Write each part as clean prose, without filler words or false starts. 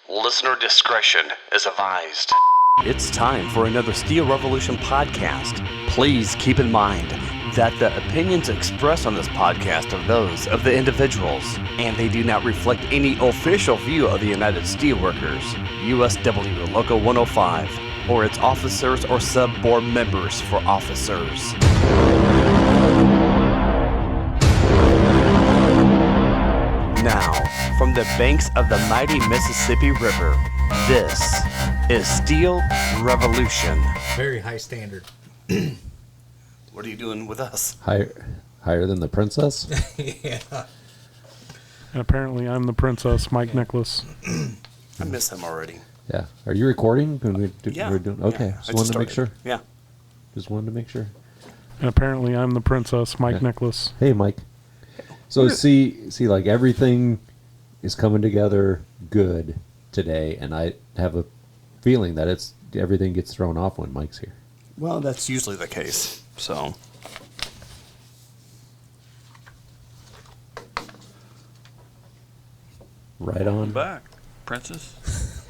Listener discretion is advised. It's time for another Steel Revolution podcast. Please keep in mind that the opinions expressed on this podcast are those of the individuals, and they do not reflect any official view of the United Steelworkers, USW Local 105, or its officers or sub-board members for officers. Now, from the banks of the mighty Mississippi River, this is Steel Revolution. Very high standard. What are you doing with us? Higher than the princess? Yeah. And apparently I'm the princess, Mike Nicholas. I miss him already. Yeah. Are you recording? Yeah. We're doing, okay. Yeah, Just wanted to make sure. Yeah. Just wanted to make sure. And apparently I'm the princess, Mike Yeah. Nicholas. Hey, Mike. So see, like everything is coming together good today, and I have a feeling that everything gets thrown off when Mike's here. Well, that's usually the case. So. Right on. Back, princess.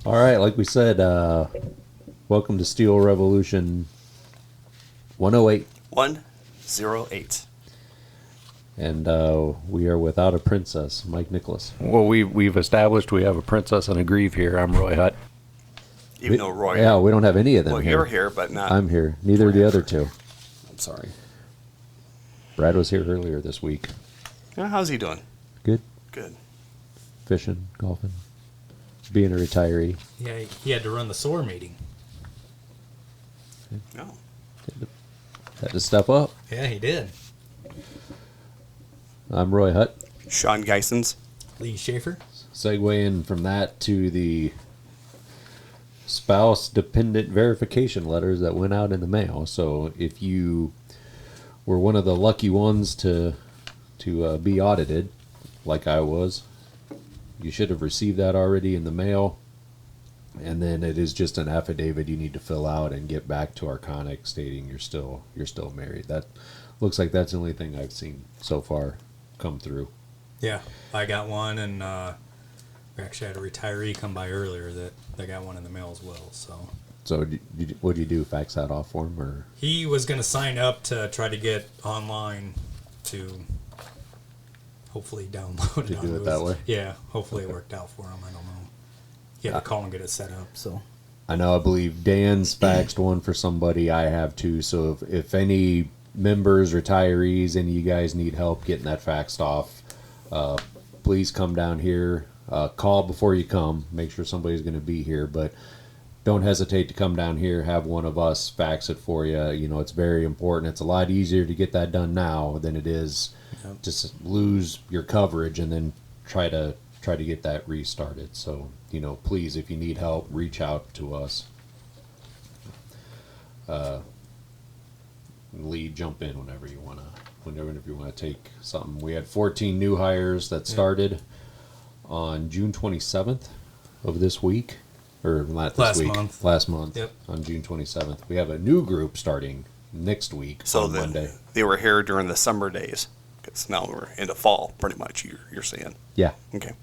All right, like we said, welcome to Steel Revolution 108. 108. And we are without a princess, Mike Nicholas. Well, we've established we have a princess and a grieve here. I'm Roy Hutt. Even though Roy. Yeah, we don't have any of them Well, here. you're here, but not. I'm here. Neither of the other two. I'm sorry. Brad was here earlier this week. How's he doing? Good. Good. Fishing, golfing, being a retiree. Yeah, he had to run the SOAR meeting. No. Had to step up. Yeah, he did. I'm Roy Hutt. Shawn Geisens. Lee Schaefer. Segueing from that to the spouse dependent verification letters that went out in the mail. So if you were one of the lucky ones to be audited, like I was, you should have received that already in the mail. And then it is just an affidavit you need to fill out and get back to Arconic stating you're still married. That looks like that's the only thing I've seen so far come through. Yeah, I got one, and we actually had a retiree come by earlier that they got one in the mail as well. So what'd you do? Fax that off for him, or He was going to sign up to try to get online to hopefully download To it. do it that way? Yeah, hopefully it worked out for him. I don't know. He had to call and get it set up. So I know, I believe Dan's faxed one for somebody. I have too. So if any members, retirees, any of you guys need help getting that faxed off, please come down here. Call before you come. Make sure somebody's going to be here. But don't hesitate to come down here. Have one of us fax it for you. You know, it's very important. It's a lot easier to get that done now than it is to lose your coverage and then try to get that restarted. So, you know, please, if you need help, reach out to us. Lee, jump in whenever you want to take something. We had 14 new hires that started on June 27th of this week, or not this week, last month. Yep. On June 27th. We have a new group starting next week on Monday. They were here during the summer days. Because now we're into fall, pretty much, you're saying. Yeah. Okay.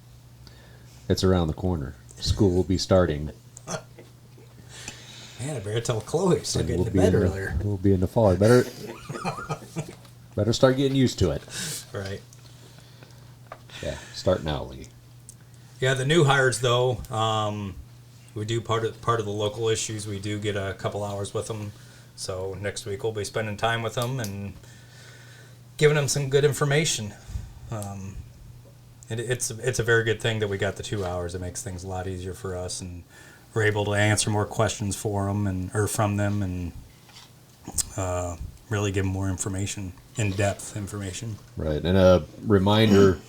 It's around the corner. School will be starting. man, I better tell Chloe to And get to bed earlier. We'll be in the fall. Better start getting used to it. Right. Yeah, start now, Lee. Yeah, the new hires though, we do part of the local issues. We do get a couple hours with them. So next week we'll be spending time with them and giving them some good information. It's a very good thing that we got the 2 hours. It makes things a lot easier for us, and we're able to answer more questions for them or from them, and really give them more information, in-depth information. Right, and a reminder,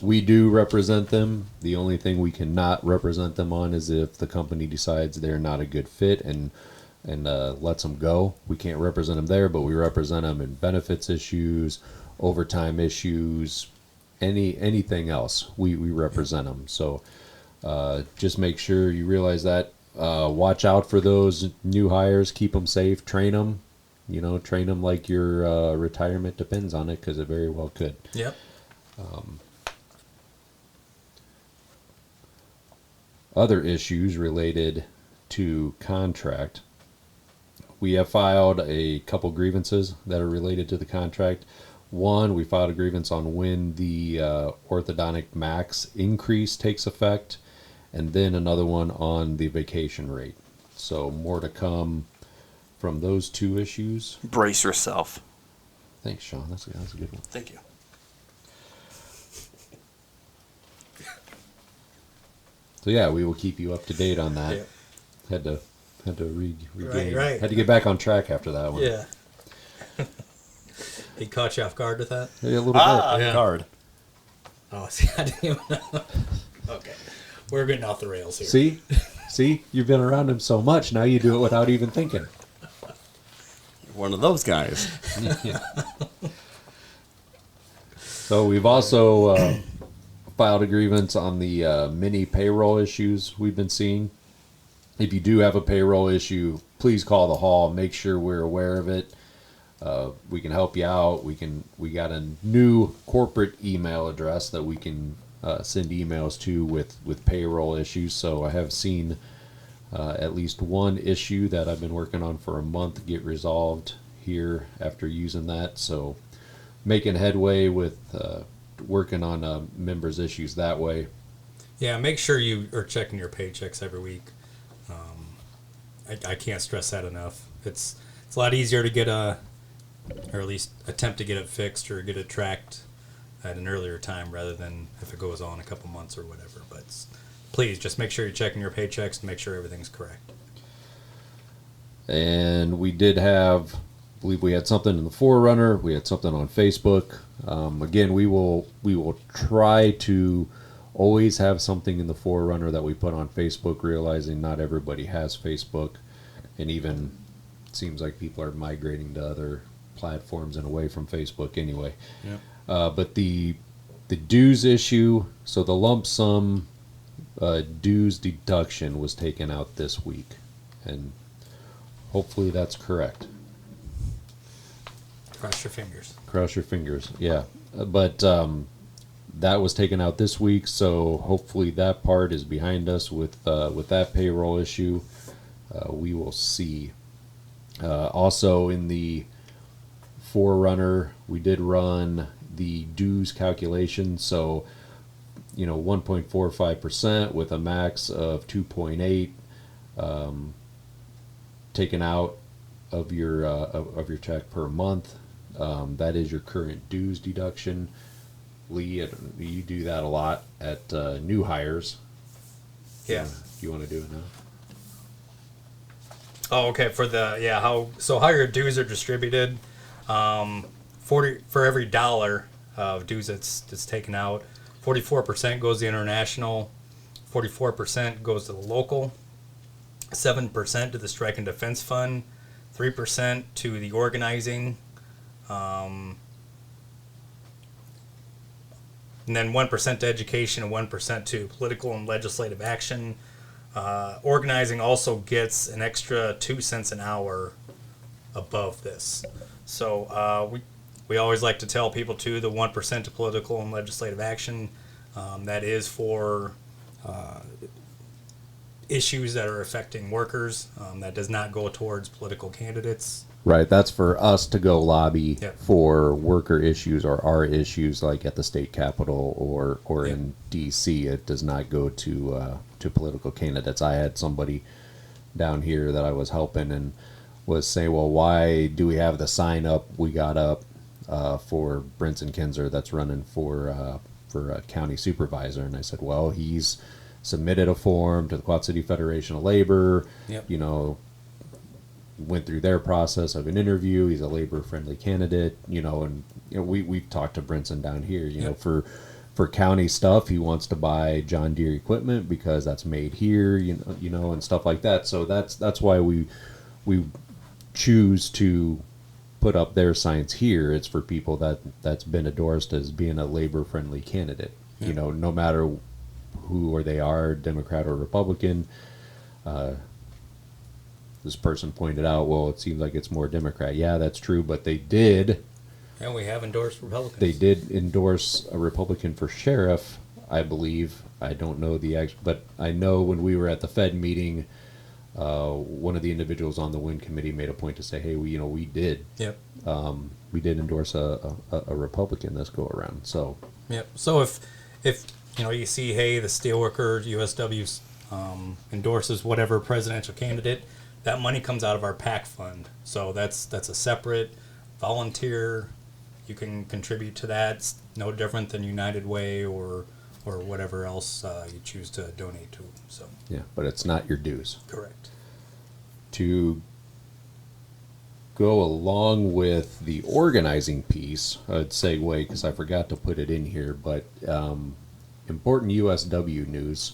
we do represent them. The only thing we cannot represent them on is if the company decides they're not a good fit and lets them go. We can't represent them there, but we represent them in benefits issues, overtime issues, anything else. We represent them. So just make sure you realize that. Watch out for those new hires. Keep them safe. Train them. You know, train them like your retirement depends on it, because it very well could. Yep. other issues related to contract. We have filed a couple grievances that are related to the contract. One, we filed a grievance on when the orthodontic max increase takes effect, and then another one on the vacation rate. So more to come from those two issues. Brace yourself. Thanks, Shawn. That's a good one. Thank you. So yeah, we will keep you up to date on that. Yeah. Had to regain. Right. Had to get back on track after that one. Yeah. He caught you off guard with that? Yeah, a little bit. Yeah. Guard. Oh, see, I didn't even know. Okay. We're getting off the rails here. See, you've been around him so much. Now you do it without even thinking. One of those guys. Yeah. So we've also filed a grievance on the mini payroll issues we've been seeing. If you do have a payroll issue, please call the hall. Make sure we're aware of it. We can help you out. We got a new corporate email address that we can send emails to with payroll issues. So I have seen at least one issue that I've been working on for a month get resolved here after using that. So making headway with working on members' issues that way. Yeah, make sure you are checking your paychecks every week. I can't stress that enough. It's a lot easier to get or at least attempt to get it fixed or get it tracked at an earlier time rather than if it goes on a couple months or whatever. But please just make sure you're checking your paychecks and make sure everything's correct. And we did have, I believe we had something in the Forerunner. We had something on Facebook. Again, we will try to always have something in the Forerunner that we put on Facebook, realizing not everybody has Facebook, and even it seems like people are migrating to other platforms and away from Facebook anyway. Yeah. But the dues issue, so the lump sum dues deduction was taken out this week, and hopefully that's correct. Cross your fingers. Cross your fingers, yeah. But that was taken out this week, so hopefully that part is behind us with that payroll issue. We will see. Also in the Forerunner, we did run the dues calculation, so 1.45% with a max of 2.8 taken out of your check per month. That is your current dues deduction. Lee, you do that a lot at new hires. Yeah. Do you want to do it now? Oh, okay. For how your dues are distributed, 40 for every dollar of dues that's taken out, 44% goes to international, 44% goes to the local, 7% to the strike and defense fund, 3% to the organizing, and then 1% to education and 1% to political and legislative action. Organizing also gets an extra 2 cents an hour above this. So we always like to tell people too, the 1% to political and legislative action, that is for issues that are affecting workers. That does not go towards political candidates. Right, that's for us to go lobby Yep. for worker issues or our issues, like at the state capitol or Yep. in D.C. It does not go to political candidates. I had somebody down here that I was helping and was saying, well, why do we have the sign up we got up for Brinson Kinzer that's running for a county supervisor? And I said, well, he's submitted a form to the Quad City Federation of Labor. Yep. Went through their process of an interview. He's a labor-friendly candidate, and we've talked to Brinson down here. Yep. For county stuff, he wants to buy John Deere equipment because that's made here, and stuff like that. So that's why we choose to put up their signs here. It's for people that's been endorsed as being a labor-friendly candidate. Yep. No matter who or they are, Democrat or Republican. This person pointed out, well, it seems like it's more Democrat. Yeah, that's true, but they did And we have endorsed Republicans. endorse a Republican for sheriff I believe. I don't know but I know when we were at the Fed meeting, one of the individuals on the WIN committee made a point to say, "Hey, we did endorse a Republican this go around." So Yep. So if you see, hey, the steelworker USW endorses whatever presidential candidate, that money comes out of our PAC fund. So that's a separate volunteer. You can contribute to that. It's no different than United Way or whatever else you choose to donate to. So yeah, but it's not your dues. correct. To go along with the organizing piece, I'd segue because I forgot to put it in here, but important USW news.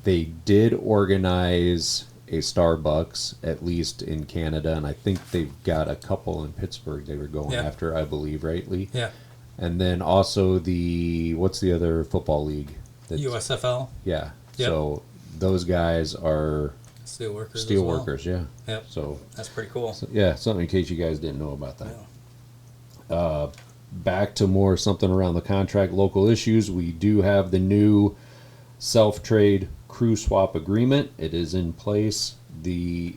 They did organize a Starbucks, at least in Canada, and I think they've got a couple in Pittsburgh they were going after, I believe, right, Lee? Yeah. And then also what's the other football league? USFL. Yeah. Yep. So those guys are Steelworkers. steel workers, yeah. Yep. So That's pretty cool. yeah, something in case you guys didn't know about that. Yeah. Back to more something around the contract local issues. We do have the new self-trade crew swap agreement. It is in place. That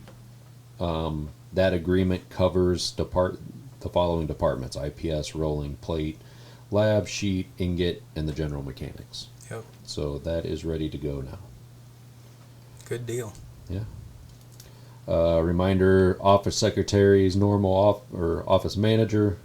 agreement covers the following departments: IPS, rolling, plate, lab, sheet, ingot, and the general mechanics. Yep. So that is ready to go now. Good deal. Yeah. Reminder: office secretaries, office manager.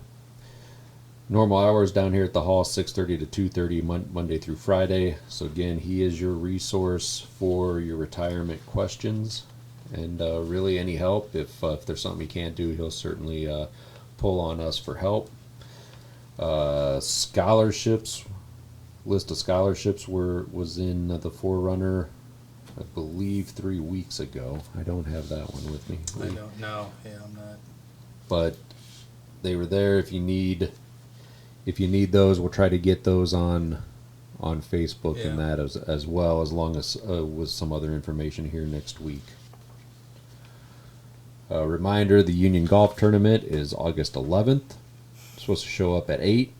Normal hours down here at the hall, 6:30 to 2:30, Monday through Friday. So again, he is your resource for your retirement questions, and really any help. If there's something he can't do, he'll certainly pull on us for help. Scholarships, list of scholarships was in the Forerunner, I believe 3 weeks ago. I don't have that one with me. I don't know. Yeah, I'm not. But they were there. If you need those, we'll try to get those on Facebook and that as well, as long as with some other information here next week. Reminder: the Union Golf Tournament is August 11th. Supposed to show up at 8.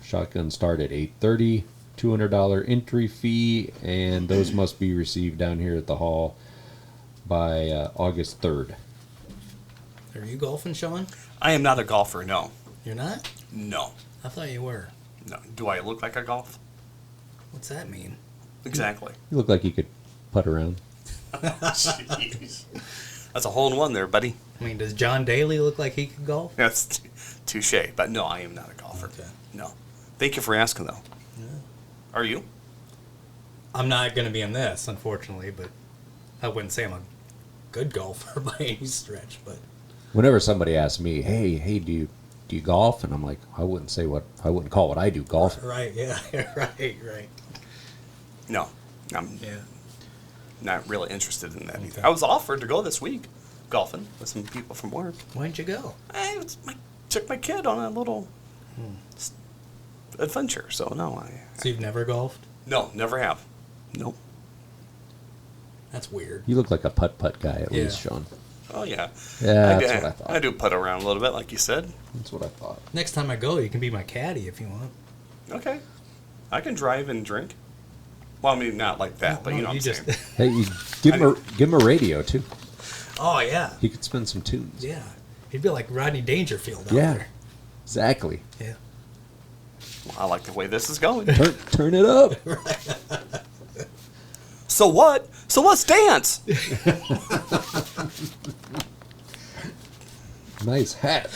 Shotguns start at 8:30. $200 entry fee, and those must be received down here at the hall by August 3rd. Are you golfing, Shawn? I am not a golfer, no. You're not? No. I thought you were. No. Do I look like I golf? What's that mean? Exactly. You look like you could putt around. Jeez. That's a hole in one there, buddy. I mean, does John Daly look like he could golf? That's touche. But no, I am not a golfer. Okay. No. Thank you for asking, though. Yeah. Are you? I'm not going to be in this, unfortunately, but I wouldn't say I'm a good golfer by any stretch. But Whenever somebody asks me, hey, do you golf? And I'm like, I wouldn't call what I do golf. right, yeah, right. No. I'm Yeah. not really interested in that either. Okay. I was offered to go this week golfing with some people from work. Why'd you go? I took my kid on a little adventure, so no. So you've never golfed? No, never have. Nope. That's weird. You look like a putt guy at Yeah. least, Sean. Oh, yeah. Yeah, that's what I thought. I do putt around a little bit, like you said. That's what I thought. Next time I go, you can be my caddy if you want. Okay. I can drive and drink. Well, I mean, not like that, but you know what I'm saying. Hey, you give him a radio too. Oh, yeah. He could spin some tunes. Yeah. He'd be like Rodney Dangerfield out Yeah. there. Exactly. Yeah. Well, I like the way this is going. Turn it up. So what? So let's dance. Nice hat.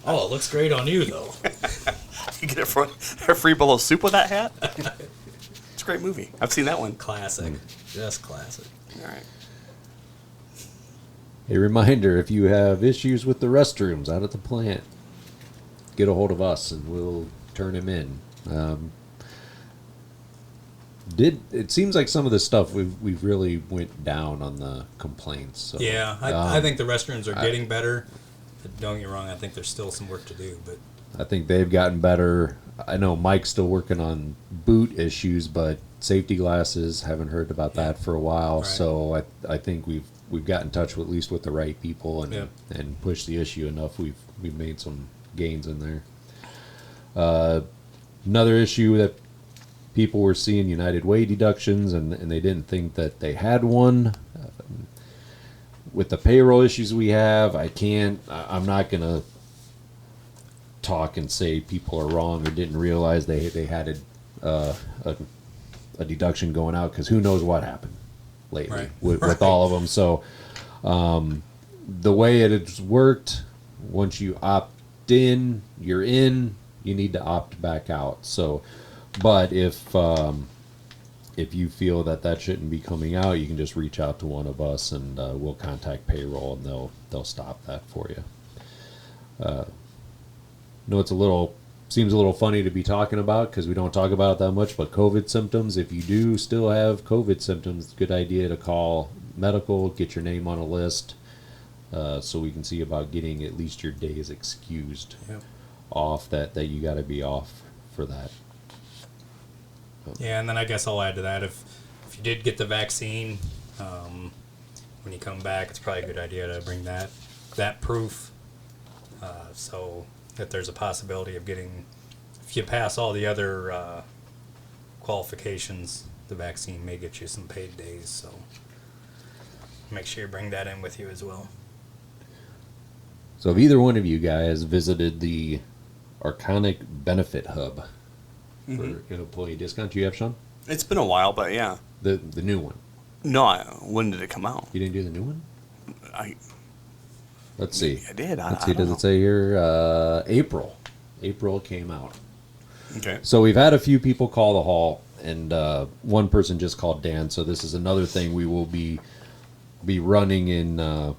Oh, it looks great on you, though. You get a free bowl of soup with that hat? It's a great movie. I've seen that one. Classic. Just classic. All right. A reminder: if you have issues with the restrooms out at the plant, get a hold of us and we'll turn them in. It seems like some of the stuff we've really went down on the complaints. So, Yeah, I think the restrooms are getting better. But don't get me wrong, I think there's still some work to do. But I think they've gotten better. I know Mike's still working on boot issues, but safety glasses, haven't heard about that for a while. Right. So I think we've got in touch with, at least with the right people and pushed the issue enough. We've made some gains in there. Another issue that people were seeing United Way deductions, and they didn't think that they had one. With the payroll issues we have, I'm not going to talk and say people are wrong or didn't realize they had a deduction going out, because who knows what happened lately Right. with all of them. So the way it has worked, once you opt in, you're in. You need to opt back out. So, but if you feel that shouldn't be coming out, you can just reach out to one of us, and we'll contact payroll, and they'll stop that for you. No, seems a little funny to be talking about, because we don't talk about it that much, but COVID symptoms, if you do still have COVID symptoms, it's a good idea to call medical, get your name on a list, so we can see about getting at least your days excused off, that you got to be off for that. Yeah, and then I guess I'll add to that, if you did get the vaccine, when you come back, it's probably a good idea to bring that proof, so that there's a possibility of getting, if you pass all the other qualifications, the vaccine may get you some paid days, so make sure you bring that in with you as well. So if either one of you guys visited the Arconic Benefit Hub for employee discount, do you have, Shawn? It's been a while, but yeah. The new one. No, when did it come out? You didn't do the new one? Let's see. I did. Let's see. Does it say here? April. April came out. Okay. So we've had a few people call the hall, and one person just called Dan. So this is another thing we will be running in on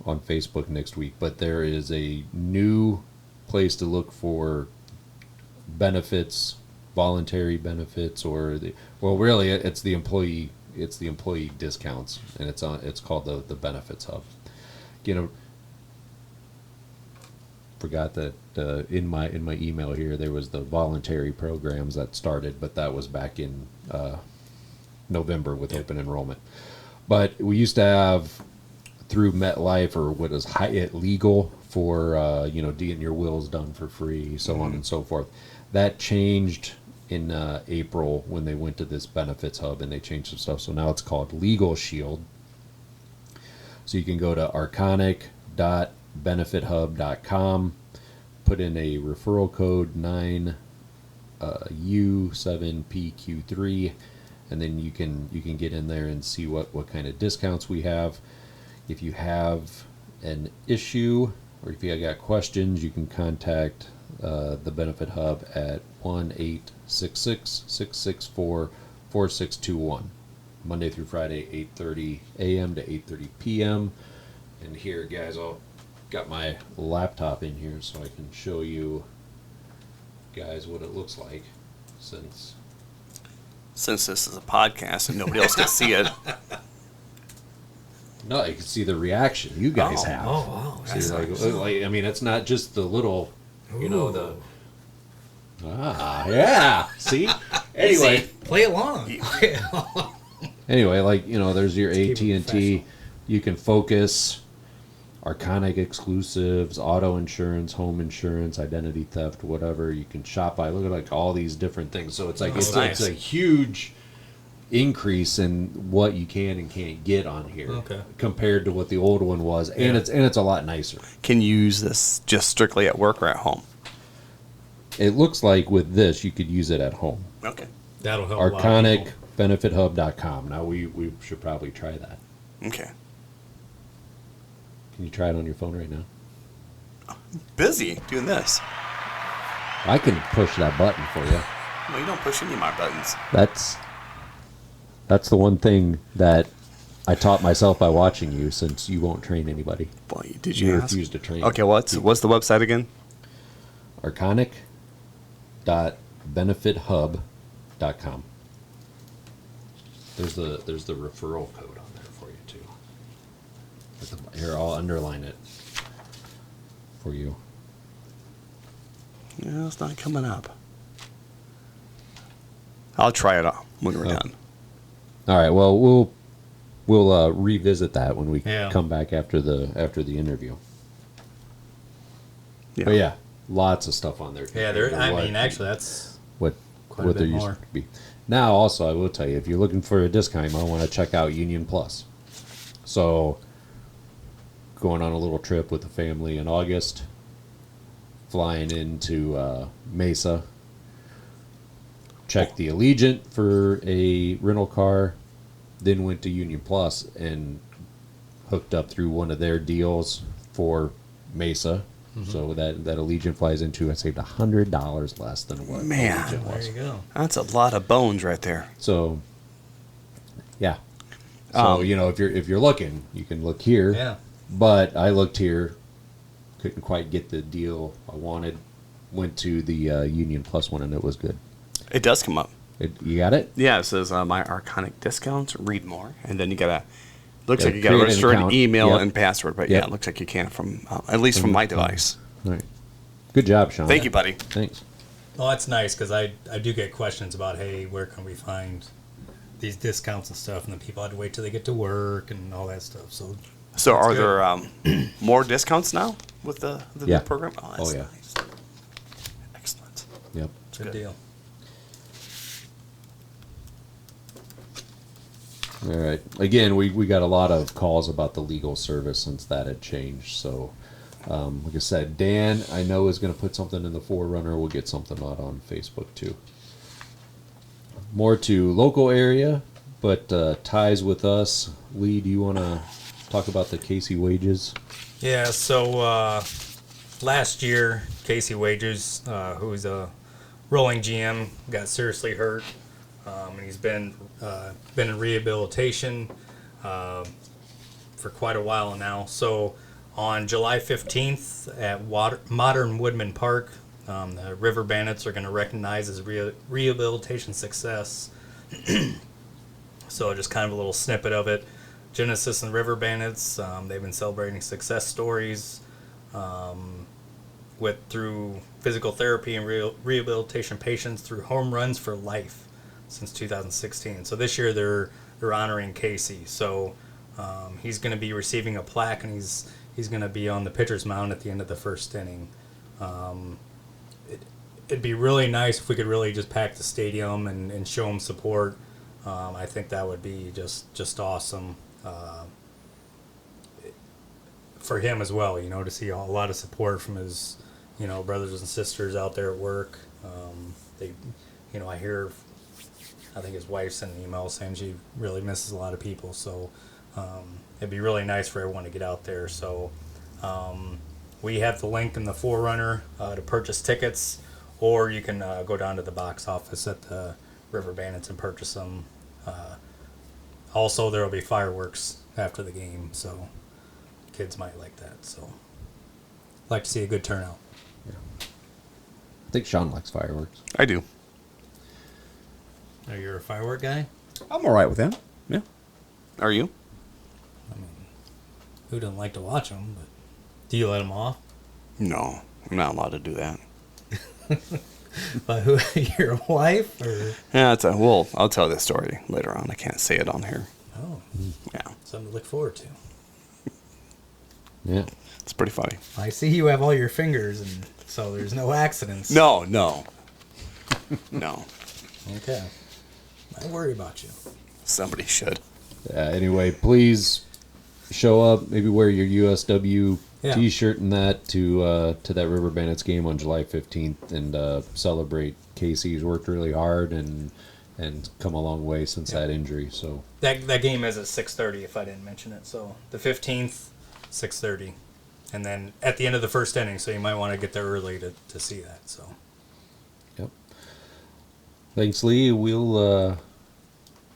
Facebook next week. But there is a new place to look for benefits, voluntary benefits, or really it's the employee discounts, and it's called the Benefits Hub. Forgot that in my email here there was the voluntary programs that started, but that was back in November with open enrollment. But we used to have through MetLife, or what is Hyatt Legal, for getting your wills done for free, so on and so forth. That changed in April when they went to this Benefits Hub, and they changed some stuff. So now it's called Legal Shield. So you can go to arconic.benefithub.com, put in a referral code 9U7PQ3, and then you can get in there and see what kind of discounts we have. If you have an issue, or if you got questions, you can contact the Benefit Hub at 1-866-664-4621, Monday through Friday, 8:30 a.m. to 8:30 p.m. And here, guys, I'll got my laptop in here so I can show you guys what it looks like, since This is a podcast and nobody else can see it. no, you can see the reaction you guys have. Oh, wow. See, I mean, it's not just the little, the. Yeah. See. Anyway, play along. anyway, there's your keep it AT&T. professional. You can Focus, Arconic exclusives, auto insurance, home insurance, identity theft, whatever. You can shop by. Look at all these different things. So it's That's nice. it's a huge increase in what you can and can't get on here, Okay. compared to what the old one was, and it's a lot nicer. Can you use this just strictly at work or at home? It looks like with this you could use it at home. Okay. That'll help a lot of people. ArconicBenefitHub.com. Now we should probably try that. Okay. Can you try it on your phone right now? Busy doing this. I can push that button for you. Well, you don't push any of my buttons. That's the one thing that I taught myself by watching you, since you won't train anybody. Boy, did You you ask? refuse to train. Okay, what's the website again? Arconic.benefithub.com. There's the referral code on there for you too. Here, I'll underline it for you. No, it's not coming up. I'll try it out when we're done. All right. Well, we'll revisit that when we Yeah. come back after the interview. Yeah. But yeah, lots of stuff on there. Yeah, actually, that's what Quite a what there bit used more. to be. Now, also, I will tell you, if you're looking for a discount, you might want to check out Union Plus. So, going on a little trip with the family in August, flying into Mesa, checked the Allegiant for a rental car, then went to Union Plus and hooked up through one of their deals for Mesa. So that Allegiant flies into, I saved $100 less than what Man. Allegiant There was. you go. That's a lot of bones right there. So, yeah. So if you're looking, you can look here. Yeah. But I looked here, couldn't quite get the deal I wanted. Went to the Union Plus one, and it was good. It does come up. You got it? Yeah, it says my Arconic discounts. Read more, and then you gotta. Looks Yeah, like you gotta create an register an account. email Yep. and password, but Yep. yeah, it looks like you can from at least from my device. All right. Good job, Shawn. Thank you, buddy. Thanks. Well, that's nice because I do get questions about, hey, where can we find these discounts and stuff, and then people had to wait till they get to work and all that stuff. So So, That's are good. there more discounts now with the Yeah. new program? Oh, that's Oh, yeah. nice. Excellent. Yep. good deal. All right. Again, we got a lot of calls about the legal service since that had changed. So, like I said, Dan, I know is going to put something in the Forerunner. We'll get something out on Facebook too. More to local area, but ties with us. Lee, do you want to talk about the Casey wages? Yeah, so last year, Casey Wages, who's a rolling GM, got seriously hurt, and he's been in rehabilitation for quite a while now. So on July 15th at Modern Woodman Park, the River Bandits are going to recognize his rehabilitation success. So just kind of a little snippet of it. Genesis and River Bandits, they've been celebrating success stories through physical therapy and rehabilitation patients through home runs for life since 2016. So this year they're honoring Casey. So he's going to be receiving a plaque, and he's going to be on the pitcher's mound at the end of the first inning. It'd be really nice if we could really just pack the stadium and show him support. I think that would be just awesome for him as well, to see a lot of support from his, brothers and sisters out there at work. I hear, I think his wife sent an email saying she really misses a lot of people, so it'd be really nice for everyone to get out there. So we have the link in the Forerunner to purchase tickets, or you can go down to the box office at the River Bandits and purchase them. Also, there will be fireworks after the game, so kids might like that. So, like to see a good turnout. I think Shawn likes fireworks. I do. Are you a firework guy? I'm all right with that. Yeah. Are you? Who doesn't like to watch them? But do you let them off? No, I'm not allowed to do that. But who? Your wife or? Yeah, I'll tell this story later on. I can't say it on here. Oh, Yeah, something to look forward to. Yeah. it's pretty funny. I see you have all your fingers, and so there's no accidents. No. Okay. I worry about you. Somebody should. Anyway, please show up. Maybe wear your USW Yeah. T-shirt and that to that River Bandits game on July 15th and celebrate. Casey's worked really hard and come a long way since that injury. So That game is at 6:30. If I didn't mention it, so the 15th, 6:30, and then at the end of the first inning. So you might want to get there early to see that. So. yep. Thanks, Lee. We'll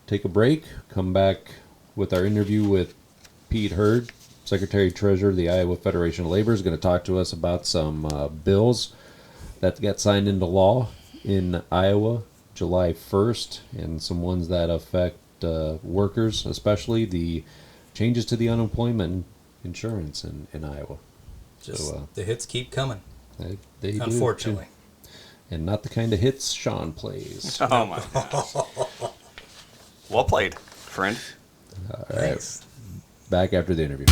take a break. Come back with our interview with Pete Hurd, Secretary Treasurer of the Iowa Federation of Labor, is going to talk to us about some bills that got signed into law in Iowa July 1st, and some ones that affect workers, especially the changes to the unemployment insurance in Iowa. Just the hits keep coming, They do, unfortunately. too. And not the kind of hits Shawn plays. Oh my gosh. Well played, friend. Thanks. Back after the interview.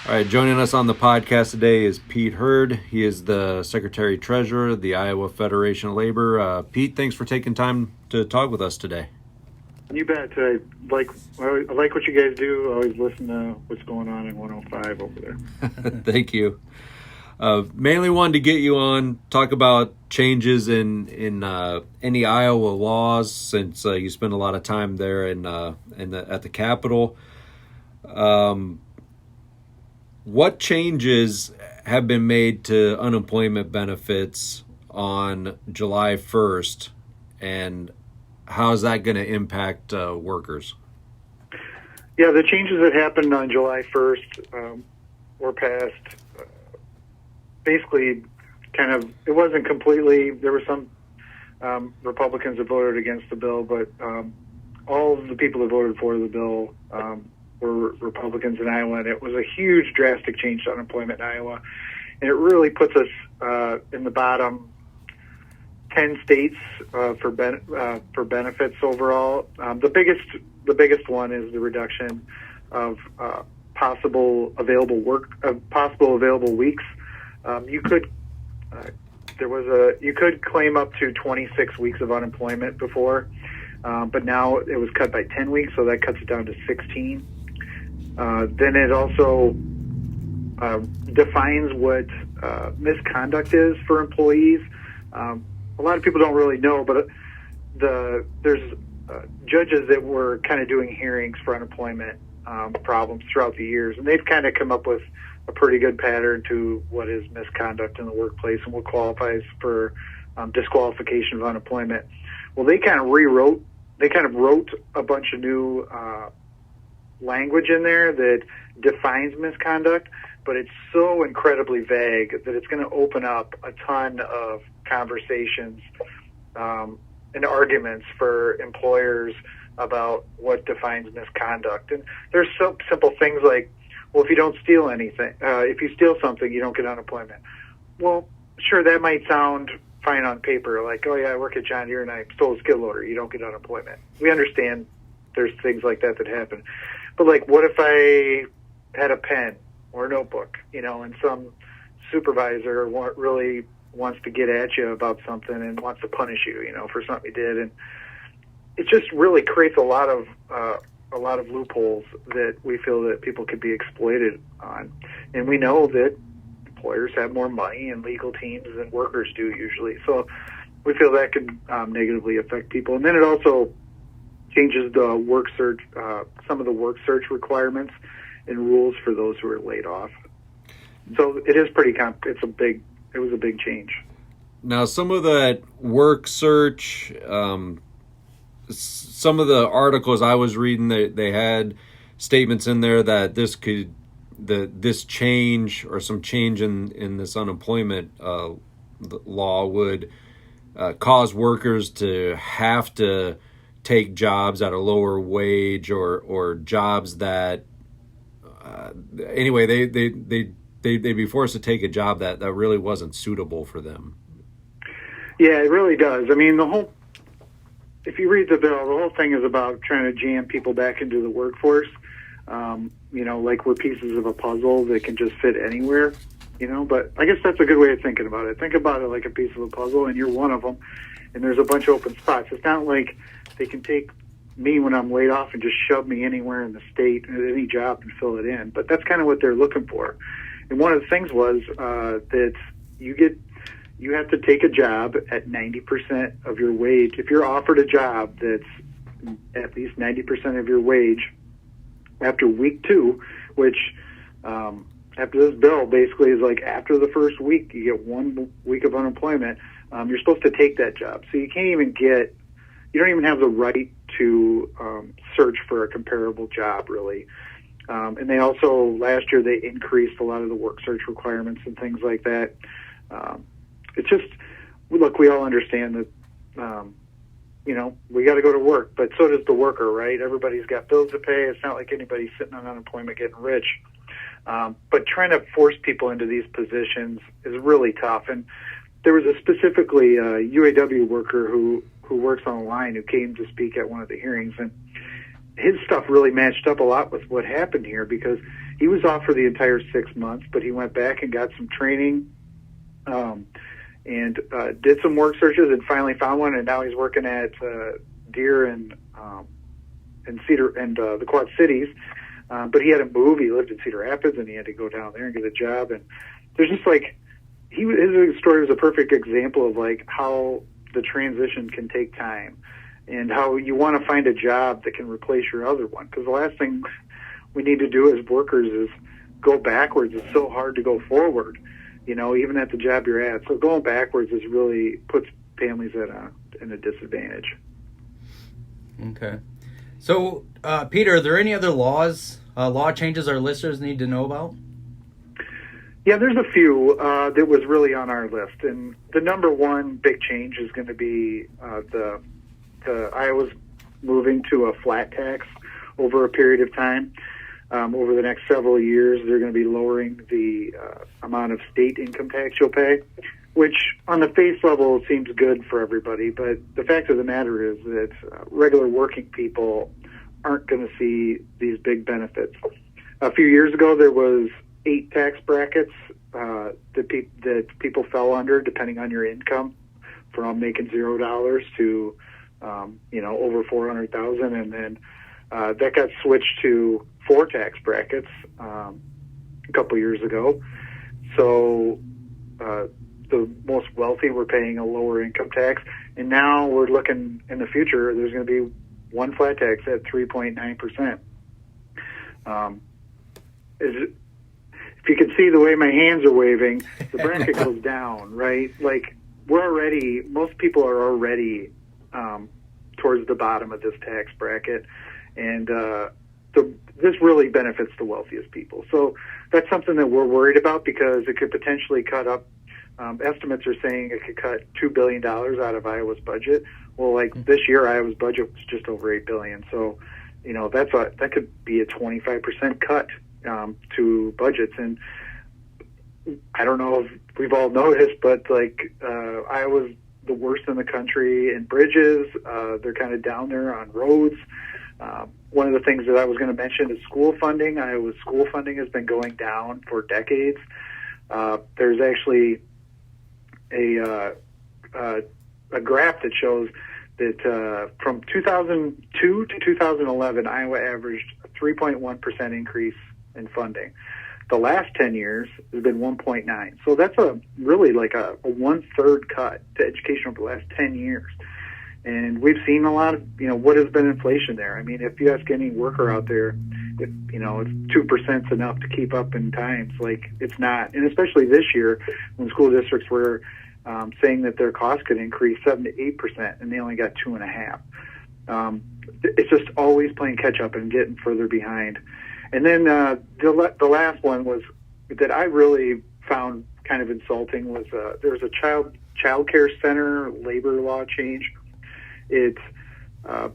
All right, joining us on the podcast today is Pete Hurd. He is the Secretary Treasurer of the Iowa Federation of Labor. Pete, thanks for taking time to talk with us today. You bet. I like what you guys do. I always listen to what's going on in 105 over there. Thank you. Mainly wanted to get you on, talk about changes in any Iowa laws, since you spend a lot of time there at the Capitol. What changes have been made to unemployment benefits on July 1st, and how is that going to impact workers? Yeah, the changes that happened on July 1st were passed. Basically, it wasn't completely. There were some Republicans that voted against the bill, but all of the people that voted for the bill were Republicans in Iowa, and it was a huge, drastic change to unemployment in Iowa, and it really puts us in the bottom 10 states for benefits overall. The biggest one is the reduction of possible available weeks. You could claim up to 26 weeks of unemployment before, but now it was cut by 10 weeks, so that cuts it down to 16. Then it also defines what misconduct is for employees. A lot of people don't really know, but there's judges that were kind of doing hearings for unemployment problems throughout the years, and they've kind of come up with a pretty good pattern to what is misconduct in the workplace and what qualifies for disqualification of unemployment. Well, they kind of wrote a bunch of new language in there that defines misconduct, but it's so incredibly vague that it's going to open up a ton of conversations and arguments for employers about what defines misconduct. And there's some simple things like, well, if you don't steal anything, if you steal something, you don't get unemployment. Well, sure, that might sound fine on paper, like, oh yeah, I work at John Deere and I stole a skid loader, you don't get unemployment. We understand there's things like that happen. But like, what if I had a pen or a notebook, and some supervisor really wants to get at you about something and wants to punish you, for something you did, and it just really creates a lot of loopholes that we feel that people could be exploited on, and we know that employers have more money and legal teams than workers do usually, so we feel that could negatively affect people. And then it also changes the work search, some of the work search requirements and rules for those who are laid off. So it is it was a big change. Now, some of that work search, some of the articles I was reading, they had statements in there that this change or some change in this unemployment law would cause workers to have to take jobs at a lower wage or jobs that anyway they'd be forced to take a job that really wasn't suitable for them. Yeah, it really does. I mean, if you read the bill, the whole thing is about trying to jam people back into the workforce. Like we're pieces of a puzzle that can just fit anywhere. But I guess that's a good way of thinking about it. Think about it like a piece of a puzzle, and you're one of them, and there's a bunch of open spots. It's not like they can take me when I'm laid off and just shove me anywhere in the state at any job and fill it in. But that's kind of what they're looking for. And one of the things was that you have to take a job at 90% of your wage. If you're offered a job that's at least 90% of your wage after week 2, which after this bill basically is like after the first week, you get 1 week of unemployment, you're supposed to take that job. So you don't even have the right to search for a comparable job, really. And they also, last year, they increased a lot of the work search requirements and things like that. It's just, look, we all understand that, we got to go to work, but so does the worker, right? Everybody's got bills to pay. It's not like anybody's sitting on unemployment getting rich. But trying to force people into these positions is really tough. And there was a specifically UAW worker who works on the line who came to speak at one of the hearings, and his stuff really matched up a lot with what happened here, because he was off for the entire 6 months, but he went back and got some training, and did some work searches and finally found one, and now he's working at Deer and Cedar and the Quad Cities. But he had to move. He lived in Cedar Rapids, and he had to go down there and get a job. And there's just like his story was a perfect example of like how the transition can take time, and how you want to find a job that can replace your other one. Because the last thing we need to do as workers is go backwards. It's so hard to go forward, even at the job you're at. So going backwards is really puts families in a disadvantage. Okay. So, Peter, are there any other law changes our listeners need to know about? Yeah, there's a few that was really on our list. And the number one big change is going to be the Iowa's moving to a flat tax over a period of time. Over the next several years, they're going to be lowering the amount of state income tax you'll pay, which on the face level seems good for everybody. But the fact of the matter is that regular working people aren't going to see these big benefits. A few years ago, there was 8 tax brackets that people fell under, depending on your income, from making $0 to over $400,000, and then that got switched to 4 tax brackets a couple years ago. So the most wealthy were paying a lower income tax, and now we're looking in the future. There's going to be one flat tax at 3.9%. If you can see the way my hands are waving, the bracket goes down, right? Like most people are already towards the bottom of this tax bracket, and this really benefits the wealthiest people. So that's something that we're worried about, because it could potentially cut up. Estimates are saying it could cut $2 billion out of Iowa's budget. Well, like this year, Iowa's budget was just over $8 billion. So, that could be a 25% cut to budgets. And I don't know if we've all noticed, but Iowa's the worst in the country in bridges. They're kind of down there on roads. One of the things that I was going to mention is school funding. Iowa's school funding has been going down for decades. There's actually a graph that shows that from 2002 to 2011, Iowa averaged a 3.1% increase in funding. The last 10 years has been 1.9. So that's really like a 1/3 cut to education over the last 10 years. And we've seen a lot of, what has been inflation there. I mean, if you ask any worker out there, if 2% is enough to keep up in times, it's not. And especially this year, when school districts were saying that their costs could increase 7 to 8%, and they only got 2.5%. It's just always playing catch up and getting further behind. And then the last one was that I really found kind of insulting was there was a child care center labor law change. It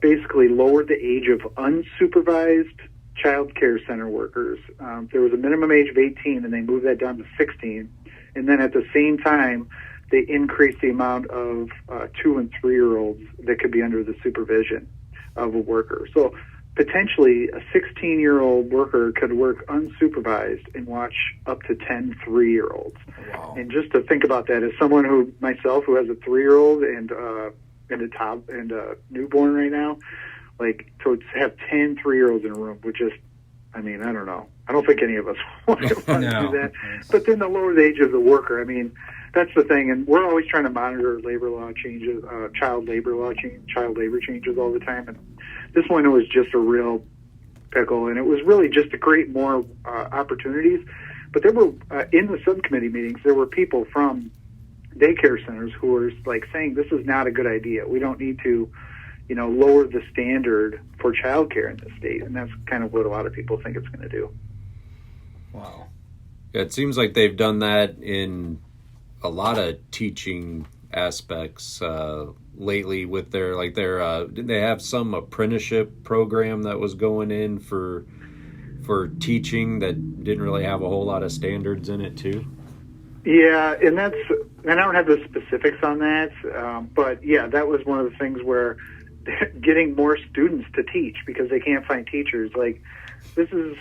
basically lowered the age of unsupervised child care center workers. There was a minimum age of 18, and they moved that down to 16. And then at the same time, they increased the amount of 2- and 3-year-olds that could be under the supervision of a worker. So potentially a 16-year-old worker could work unsupervised and watch up to 10 3-year-olds. Wow. And just to think about that, as someone myself who has a 3-year-old and a newborn right now, to have 10 3-year-olds in a room would just, I don't know. I don't think any of us want to do that. But then to lower the age of the worker, that's the thing. And we're always trying to monitor labor law changes, child labor changes all the time. And this one was just a real pickle, and it was really just to create more opportunities. But there were, in the subcommittee meetings, there were people from daycare centers who were saying this is not a good idea. We don't need to, lower the standard for childcare in the state, and that's kind of what a lot of people think it's going to do. Wow. Yeah, it seems like they've done that in a lot of teaching aspects lately. With they have some apprenticeship program that was going in for teaching that didn't really have a whole lot of standards in it too. Yeah, and I don't have the specifics on that, but yeah, that was one of the things where getting more students to teach because they can't find teachers. Like, this is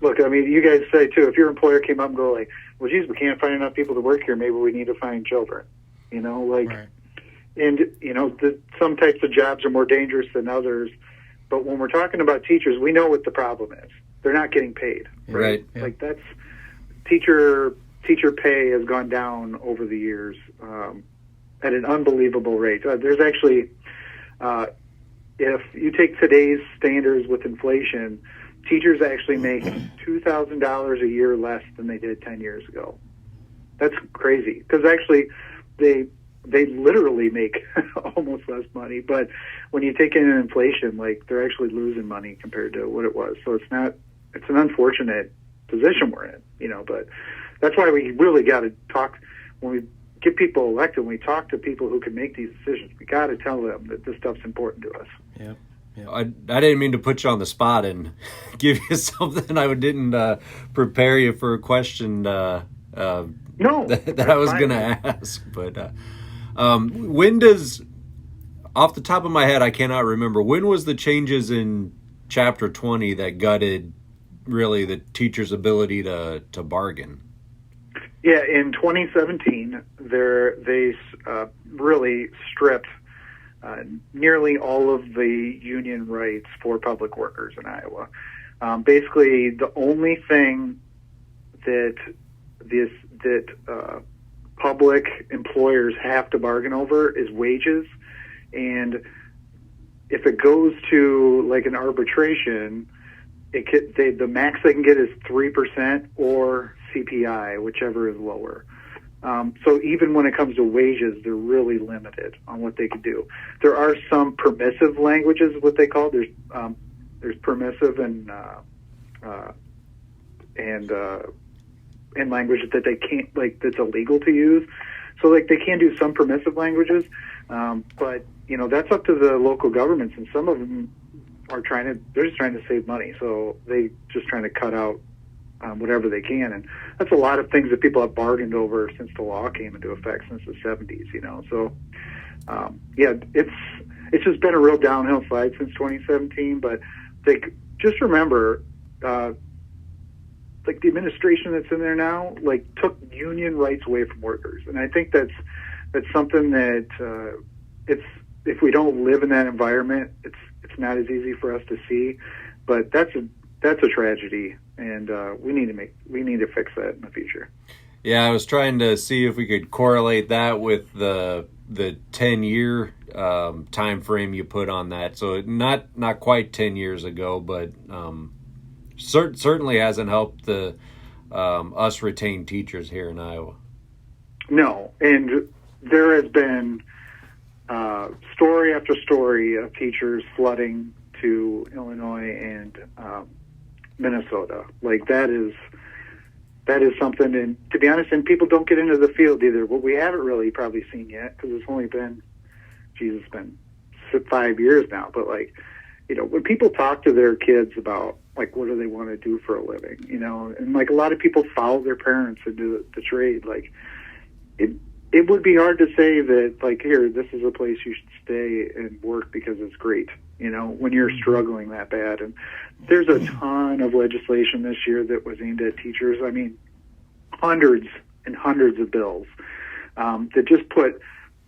look, I mean, you guys say too, if your employer came up and go like, well, geez, we can't find enough people to work here, maybe we need to find children, like, Right. and, some types of jobs are more dangerous than others. But when we're talking about teachers, we know what the problem is. They're not getting paid. Right. Yeah. Like, that's teacher pay has gone down over the years at an unbelievable rate. There's actually, if you take today's standards with inflation, teachers actually make $2,000 a year less than they did 10 years ago. That's crazy, because actually they literally make almost less money. But when you take in inflation, like, they're actually losing money compared to what it was. So it's an unfortunate position we're in, but that's why we really got to talk when we get people elected. When we talk to people who can make these decisions, we got to tell them that this stuff's important to us. Yep. I didn't mean to put you on the spot and give you something. I didn't prepare you for a question No, that I was going to ask. But when does, off the top of my head, I cannot remember, when was the changes in Chapter 20 that gutted really the teacher's ability to bargain? Yeah, in 2017, they really stripped nearly all of the union rights for public workers in Iowa. Basically, the only thing that public employers have to bargain over is wages, and if it goes to like an arbitration, the max they can get is 3% or CPI, whichever is lower. So even when it comes to wages, they're really limited on what they can do. There are some permissive languages, what they call. There's permissive and language that they can't, like, that's illegal to use. So like they can do some permissive languages, but that's up to the local governments, and some of them they're just trying to save money, so they just trying to cut out whatever they can, and that's a lot of things that people have bargained over since the law came into effect since the 70s. So it's just been a real downhill slide since 2017. But just remember, like, the administration that's in there now, like, took union rights away from workers, and I think that's something that if we don't live in that environment, it's not as easy for us to see, but that's a tragedy, and we need to fix that in the future. Yeah, I was trying to see if we could correlate that with the 10-year time frame you put on that. So not quite 10 years ago, but certainly hasn't helped us retain teachers here in Iowa. No, and there has been story after story of teachers flooding to Illinois and Minnesota. Like, that is something, and to be honest, and people don't get into the field either. What we haven't really probably seen yet, because it's only been 5 years now, but like, when people talk to their kids about, like, what do they want to do for a living, and like a lot of people follow their parents into the trade, like, it would be hard to say that, like, here, this is a place you should stay and work because it's great, when you're struggling that bad. And there's a ton of legislation this year that was aimed at teachers. I mean, hundreds and hundreds of bills that just put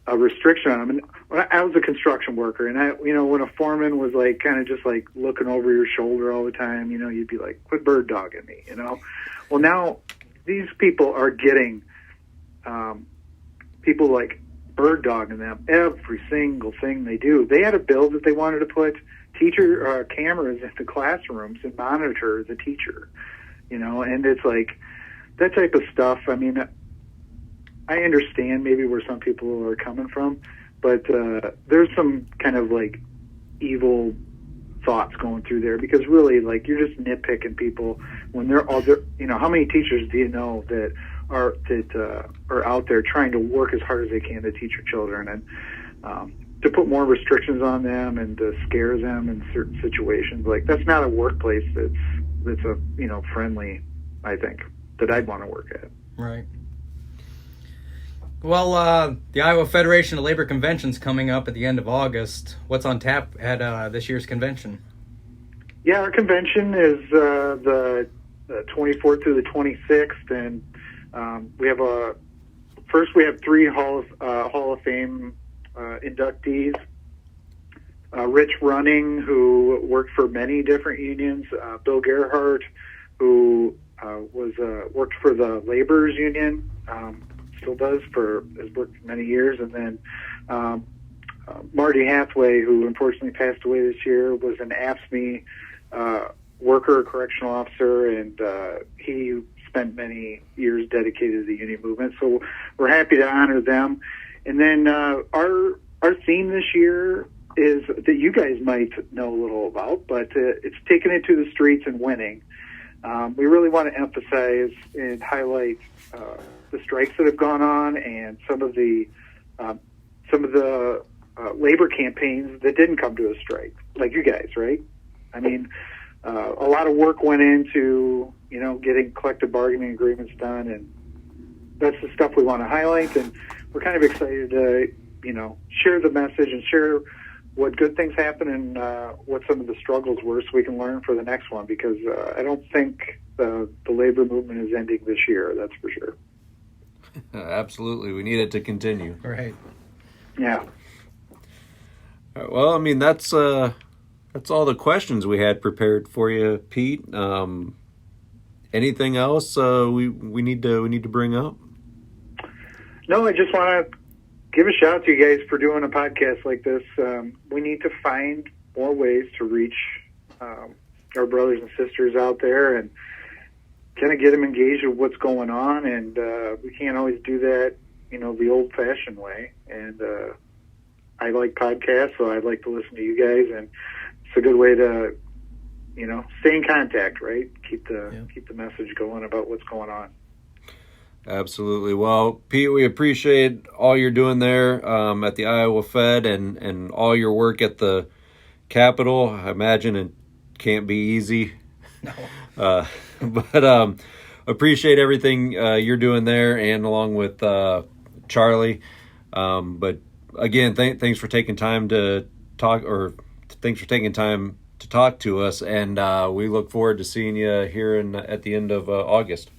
a restriction on them. And when I was a construction worker, and when a foreman was like kind of just like looking over your shoulder all the time, you'd be like, quit bird dogging me, Well, now these people are getting people like bird dogging them every single thing they do. They had a bill that they wanted to put teacher cameras into classrooms and monitor the teacher, and it's like that type of stuff. I mean, I understand maybe where some people are coming from, but there's some kind of like evil thoughts going through there, because really, like, you're just nitpicking people when they're all there. How many teachers do you know that are out there trying to work as hard as they can to teach your children, and to put more restrictions on them and to scare them in certain situations? Like, that's not a workplace that's a friendly, I think, that I'd want to work at. Right. Well, the Iowa Federation of Labor Convention's coming up at the end of August. What's on tap at this year's convention? Yeah, our convention is the 24th through the 26th, and we have we have 3 Hall of Fame inductees. Rich Running, who worked for many different unions. Bill Gerhardt, who worked for the Laborers Union, still does has worked for many years, and then Marty Hathaway, who unfortunately passed away this year, was an AFSCME worker, correctional officer, and he spent many years dedicated to the union movement. So we're happy to honor them. And then our theme this year is that you guys might know a little about, but it's taking it to the streets and winning. We really want to emphasize and highlight the strikes that have gone on and some of the labor campaigns that didn't come to a strike, like you guys, right? I mean, a lot of work went into getting collective bargaining agreements done, and that's the stuff we want to highlight. And we're kind of excited to share the message and share what good things happen and what some of the struggles were, so we can learn for the next one, because I don't think the labor movement is ending this year, that's for sure. Absolutely. We need it to continue. Right. Yeah. All right, well, I mean, that's all the questions we had prepared for you, Pete. Anything else we need to bring up? No, I just want to give a shout out to you guys for doing a podcast like this. We need to find more ways to reach our brothers and sisters out there and kind of get them engaged with what's going on. And we can't always do that, the old-fashioned way. And I like podcasts, so I'd like to listen to you guys. And it's a good way to, stay in contact, right? Keep the message going about what's going on. Absolutely. Well, Pete, we appreciate all you're doing there at the Iowa Fed and all your work at the Capitol. I imagine it can't be easy. No. But appreciate everything you're doing there, and along with Charlie. But again, thanks for taking time to talk, or thanks for taking time to talk to us, and we look forward to seeing you here at the end of August.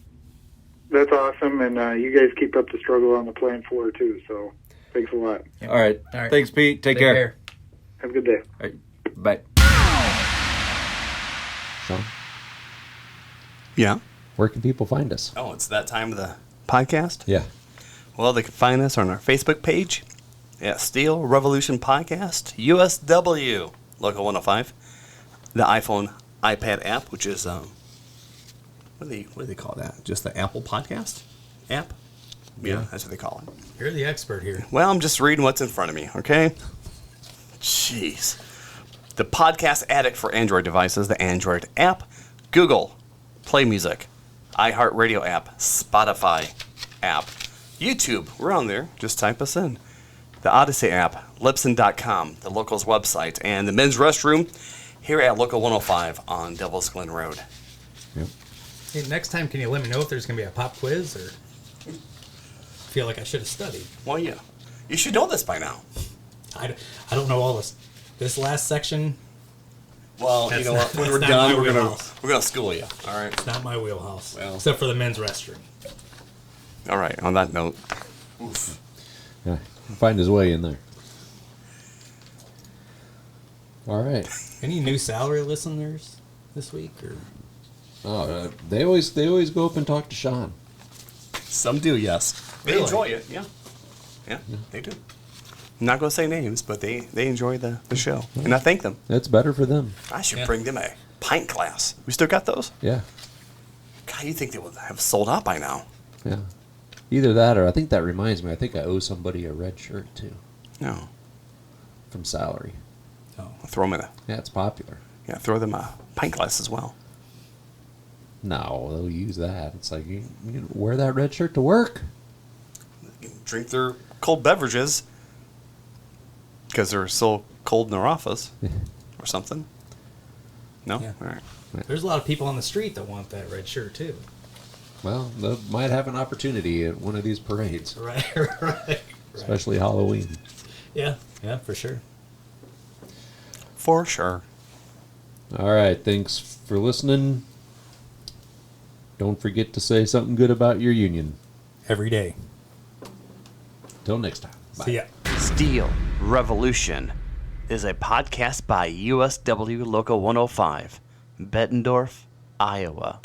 That's awesome, and you guys keep up the struggle on the plant floor too, so thanks a lot. All right. Thanks, Pete. Take care. Have a good day. All right. Bye. Shawn, Yeah. where can people find us? Oh, it's that time of the podcast? Yeah. Well, they can find us on our Facebook page at Steel Revolution Podcast, USW, Local 105. The iPhone, iPad app, which is, what do they call that? Just the Apple Podcast app? Yeah, that's what they call it. You're the expert here. Well, I'm just reading what's in front of me, okay? Jeez. The Podcast Addict for Android devices, the Android app, Google Play Music, iHeartRadio app, Spotify app, YouTube, we're on there, just type us in. The Odyssey app, Libsyn.com, the Locals website, and the men's restroom here at Local 105 on Devil's Glen Road. Yep. Hey, next time, can you let me know if there's going to be a pop quiz, or feel like I should have studied? Well, yeah. You should know this by now. I don't know all this last section. Well, That's you know what? not- When we're that's not done, my we're wheelhouse. gonna school you. All right. It's not my wheelhouse. Well. Except for the men's restroom. All right. On that note, Yeah. Find his way in there. All right. Any new salary listeners this week? Or Oh, they always go up and talk to Shawn. some do. Yes. They Really? enjoy it. Yeah. Yeah, they do. I'm not gonna say names, but they enjoy the show, and I thank them. That's better for them. I should Yeah. bring them a pint glass. We still got those? Yeah. God, you think they would have sold out by now? Yeah. Either that, or I think that reminds me. I think I owe somebody a red shirt too No. from salary. oh, I'll throw them in a. Yeah, it's popular. Yeah, throw them a pint glass as well. No, they'll use that. It's like you wear that red shirt to work. Drink their cold beverages because they're so cold in their office or something. No? Yeah. All right. there's a lot of people on the street that want that red shirt too. Well, they might have an opportunity at one of these parades, Right, right. especially Halloween. Yeah, yeah, for sure. For sure. All right, thanks for listening. Don't forget to say something good about your union. Every day. Till next time. Bye. See ya. Steel Revolution is a podcast by USW Local 105, Bettendorf, Iowa.